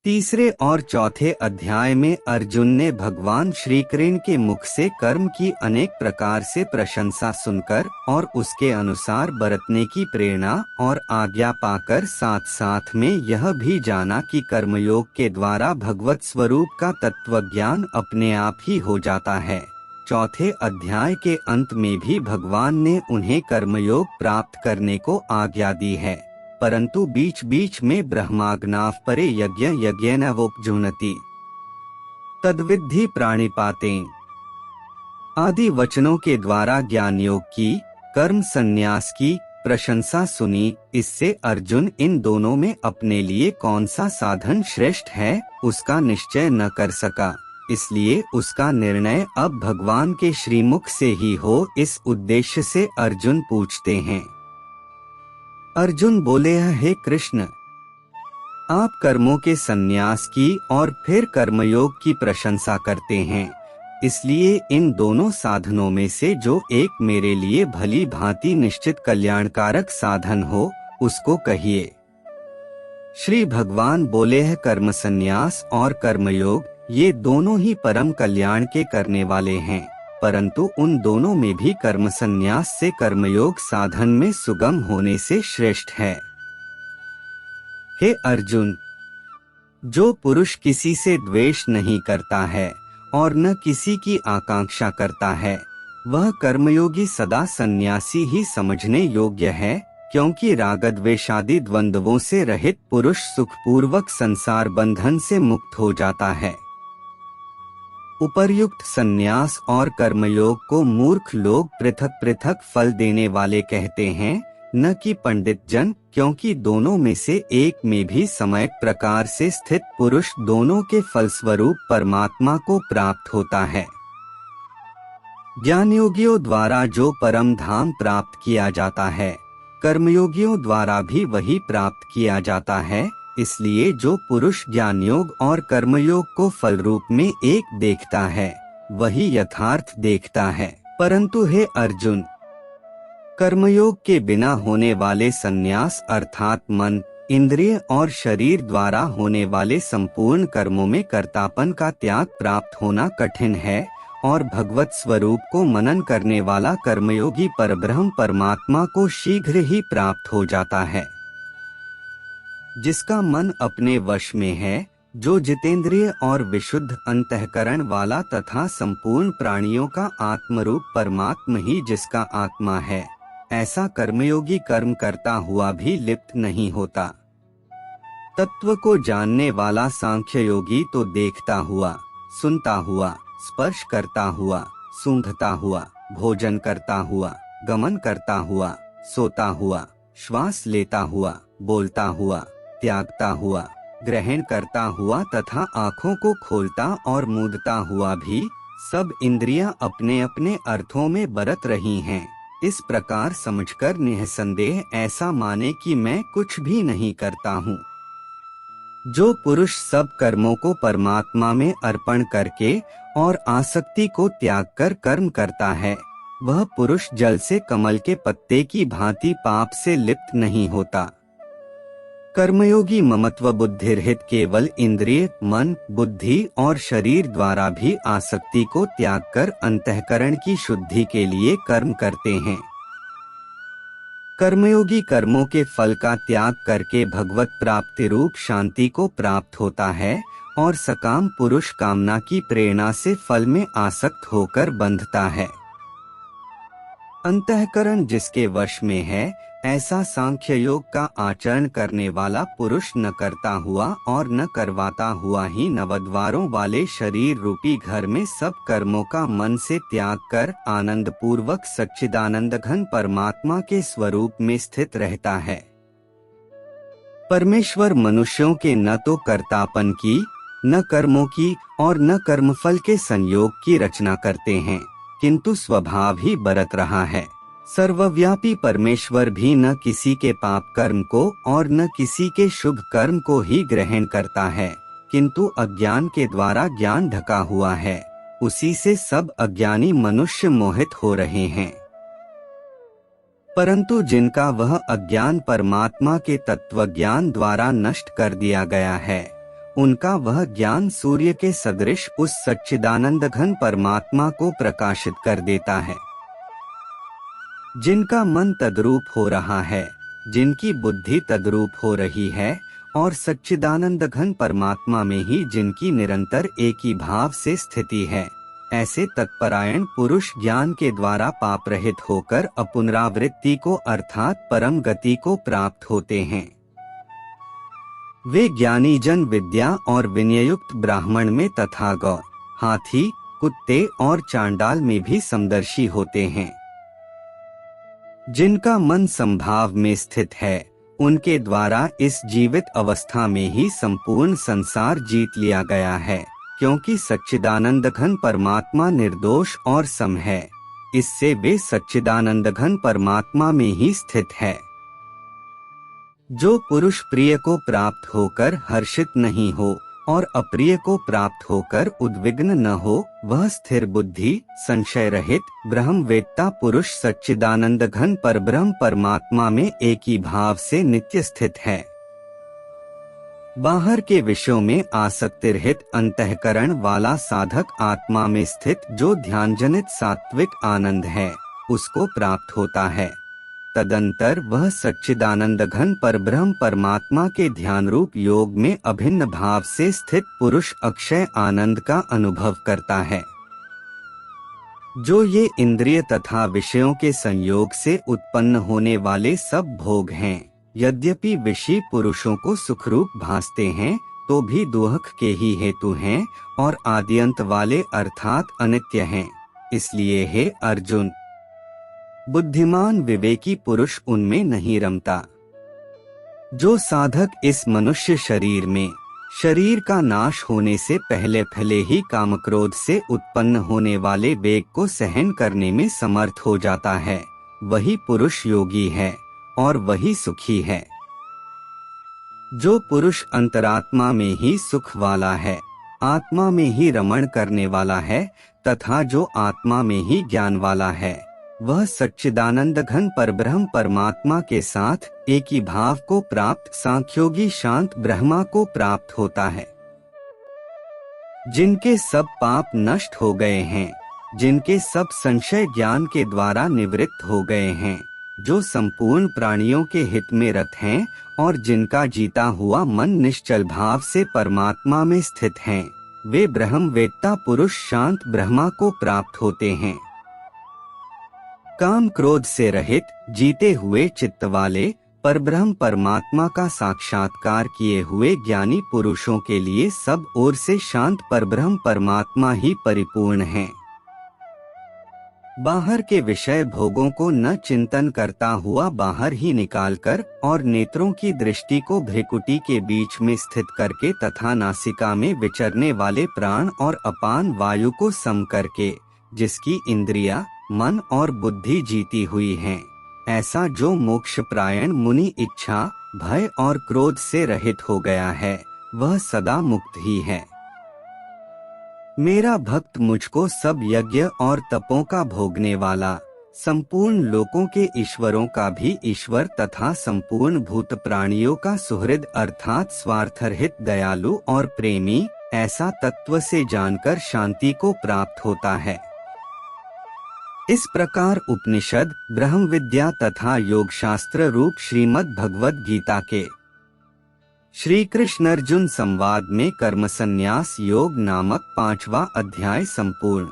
तीसरे और चौथे अध्याय में अर्जुन ने भगवान श्री कृष्ण के मुख से कर्म की अनेक प्रकार से प्रशंसा सुनकर और उसके अनुसार बरतने की प्रेरणा और आज्ञा पाकर साथ साथ में यह भी जाना कि कर्मयोग के द्वारा भगवत स्वरूप का तत्वज्ञान अपने आप ही हो जाता है। चौथे अध्याय के अंत में भी भगवान ने उन्हें कर्मयोग प्राप्त करने को आज्ञा दी है, परंतु बीच बीच में ब्रह्माग्नाव परे यज्ञ यज्ञेन वोपजुनति तद्विद्धि प्राणिपातेन आदि वचनों के द्वारा ज्ञान योग की, कर्म संन्यास की प्रशंसा सुनी। इससे अर्जुन इन दोनों में अपने लिए कौन सा साधन श्रेष्ठ है उसका निश्चय न कर सका, इसलिए उसका निर्णय अब भगवान के श्रीमुख से ही हो। इस उद्देश्य से अर्जुन पूछते हैं। अर्जुन बोले, हे कृष्ण, आप कर्मों के संन्यास की और फिर कर्मयोग की प्रशंसा करते हैं, इसलिए इन दोनों साधनों में से जो एक मेरे लिए भली भांति निश्चित कल्याणकारक साधन हो उसको कहिए। श्री भगवान बोले हैं, कर्म संन्यास और कर्मयोग ये दोनों ही परम कल्याण के करने वाले हैं, परंतु उन दोनों में भी कर्म संन्यास से कर्मयोग साधन में सुगम होने से श्रेष्ठ है। हे अर्जुन, जो पुरुष किसी से द्वेष नहीं करता है और न किसी की आकांक्षा करता है, वह कर्मयोगी सदा सन्यासी ही समझने योग्य है, क्योंकि रागद्वेषादि द्वंद्वों से रहित पुरुष सुखपूर्वक संसार बंधन से मुक्त हो जाता है। उपर्युक्त संन्यास और कर्मयोग को मूर्ख लोग पृथक पृथक फल देने वाले कहते हैं, न कि पंडित जन, क्योंकि दोनों में से एक में भी समय प्रकार से स्थित पुरुष दोनों के फलस्वरूप परमात्मा को प्राप्त होता है। ज्ञानयोगियों द्वारा जो परम धाम प्राप्त किया जाता है, कर्मयोगियों द्वारा भी वही प्राप्त किया जाता है। इसलिए जो पुरुष ज्ञान योग और कर्मयोग को फल रूप में एक देखता है, वही यथार्थ देखता है। परंतु हे अर्जुन, कर्मयोग के बिना होने वाले संन्यास अर्थात मन, इंद्रिय और शरीर द्वारा होने वाले संपूर्ण कर्मों में कर्तापन का त्याग प्राप्त होना कठिन है, और भगवत स्वरूप को मनन करने वाला कर्मयोगी परब्रह्म परमात्मा को शीघ्र ही प्राप्त हो जाता है। जिसका मन अपने वश में है, जो जितेंद्रिय और विशुद्ध अंतःकरण वाला तथा संपूर्ण प्राणियों का आत्मरूप परमात्मा ही जिसका आत्मा है, ऐसा कर्मयोगी कर्म करता हुआ भी लिप्त नहीं होता। तत्व को जानने वाला सांख्य योगी तो देखता हुआ, सुनता हुआ, स्पर्श करता हुआ, सूंघता हुआ, भोजन करता हुआ, गमन करता हुआ, सोता हुआ, श्वास लेता हुआ, बोलता हुआ, त्यागता हुआ, ग्रहण करता हुआ तथा आँखों को खोलता और मूंदता हुआ भी सब इंद्रियां अपने अपने अर्थों में बरत रही हैं। इस प्रकार समझकर निःसंदेह ऐसा माने कि मैं कुछ भी नहीं करता हूँ। जो पुरुष सब कर्मों को परमात्मा में अर्पण करके और आसक्ति को त्याग कर कर्म करता है, वह पुरुष जल से कमल के पत्ते की भांति पाप से लिप्त नहीं होता। कर्मयोगी ममत्व बुद्धिरहित केवल इंद्रिय, मन, बुद्धि और शरीर द्वारा भी आसक्ति को त्याग कर अंतःकरण की शुद्धि के लिए कर्म करते हैं। कर्मयोगी कर्मों के फल का त्याग करके भगवत प्राप्ति रूप शांति को प्राप्त होता है, और सकाम पुरुष कामना की प्रेरणा से फल में आसक्त होकर बंधता है। अंतःकरण जिसके वश में है, ऐसा सांख्य योग का आचरण करने वाला पुरुष न करता हुआ और न करवाता हुआ ही नवद्वारों वाले शरीर रूपी घर में सब कर्मों का मन से त्याग कर आनंद पूर्वक सच्चिदानंद घन परमात्मा के स्वरूप में स्थित रहता है। परमेश्वर मनुष्यों के न तो कर्तापन की, न कर्मों की और न कर्मफल के संयोग की रचना करते हैं, किंतु स्वभाव ही बरत रहा है। सर्वव्यापी परमेश्वर भी न किसी के पाप कर्म को और न किसी के शुभ कर्म को ही ग्रहण करता है, किंतु अज्ञान के द्वारा ज्ञान ढका हुआ है, उसी से सब अज्ञानी मनुष्य मोहित हो रहे हैं। परंतु जिनका वह अज्ञान परमात्मा के तत्व ज्ञान द्वारा नष्ट कर दिया गया है, उनका वह ज्ञान सूर्य के सदृश उस सच्चिदानंद घन परमात्मा को प्रकाशित कर देता है। जिनका मन तद्रूप हो रहा है, जिनकी बुद्धि तद्रूप हो रही है और सच्चिदानंद घन परमात्मा में ही जिनकी निरंतर एक ही भाव से स्थिति है, ऐसे तत्परायण पुरुष ज्ञान के द्वारा पाप रहित होकर अपुनरावृत्ति को अर्थात परम गति को प्राप्त होते हैं। वे ज्ञानी जन विद्या और विनययुक्त ब्राह्मण में तथा गौ, हाथी, कुत्ते और चांडाल में भी समदर्शी होते हैं। जिनका मन संभाव में स्थित है, उनके द्वारा इस जीवित अवस्था में ही संपूर्ण संसार जीत लिया गया है, क्योंकि सच्चिदानंद घन परमात्मा निर्दोष और सम है। इससे वे सच्चिदानंद घन परमात्मा में ही स्थित है। जो पुरुष प्रिय को प्राप्त होकर हर्षित नहीं हो और अप्रिय को प्राप्त होकर उद्विग्न न हो, वह स्थिर बुद्धि, संशय रहित ब्रह्मवेत्ता पुरुष सच्चिदानंद घन परब्रह्म परमात्मा में एक ही भाव से नित्य स्थित है। बाहर के विषयों में आसक्ति रहित अंतःकरण वाला साधक आत्मा में स्थित जो ध्यानजनित सात्विक आनंद है, उसको प्राप्त होता है। तदंतर वह सच्चिदानंद घन परब्रह्म परमात्मा के ध्यान रूप योग में अभिन्न भाव से स्थित पुरुष अक्षय आनंद का अनुभव करता है। जो ये इंद्रिय तथा विषयों के संयोग से उत्पन्न होने वाले सब भोग हैं, यद्यपि विषयी पुरुषों को सुखरूप भासते हैं, तो भी दुख के ही हेतु हैं और आद्यंत वाले अर्थात अनित्य हैं। इसलिए हे अर्जुन, बुद्धिमान विवेकी पुरुष उनमें नहीं रमता। जो साधक इस मनुष्य शरीर में शरीर का नाश होने से पहले ही कामक्रोध से उत्पन्न होने वाले वेग को सहन करने में समर्थ हो जाता है, वही पुरुष योगी है और वही सुखी है। जो पुरुष अंतरात्मा में ही सुख वाला है, आत्मा में ही रमण करने वाला है तथा जो आत्मा में ही ज्ञान वाला है, वह सच्चिदानंद घन परब्रह्म परमात्मा के साथ एक ही भाव को प्राप्त सांख्योगी शांत ब्रह्मा को प्राप्त होता है। जिनके सब पाप नष्ट हो गए हैं, जिनके सब संशय ज्ञान के द्वारा निवृत्त हो गए हैं, जो संपूर्ण प्राणियों के हित में रत हैं और जिनका जीता हुआ मन निश्चल भाव से परमात्मा में स्थित हैं, वे ब्रह्मवेत्ता पुरुष शांत ब्रह्मा को प्राप्त होते हैं। काम क्रोध से रहित जीते हुए चित्त वाले परब्रह्म परमात्मा का साक्षात्कार किए हुए ज्ञानी पुरुषों के लिए सब ओर से शांत परब्रह्म परमात्मा ही परिपूर्ण है। बाहर के विषय भोगों को न चिंतन करता हुआ बाहर ही निकालकर और नेत्रों की दृष्टि को भ्रिकुटी के बीच में स्थित करके तथा नासिका में विचरने वाले प्राण और अपान वायु को सम करके जिसकी इंद्रिया, मन और बुद्धि जीती हुई हैं, ऐसा जो मोक्ष प्रायण मुनि इच्छा, भय और क्रोध से रहित हो गया है, वह सदा मुक्त ही है। मेरा भक्त मुझको सब यज्ञ और तपों का भोगने वाला, संपूर्ण लोकों के ईश्वरों का भी ईश्वर तथा संपूर्ण भूत प्राणियों का सुहृद अर्थात स्वार्थरहित दयालु और प्रेमी, ऐसा तत्व से जानकर शांति को प्राप्त होता है। इस प्रकार उपनिषद, ब्रह्म विद्या तथा योग शास्त्र रूप श्रीमद् भगवद गीता के श्री कृष्ण अर्जुन संवाद में कर्म संन्यास योग नामक 5वां अध्याय संपूर्ण।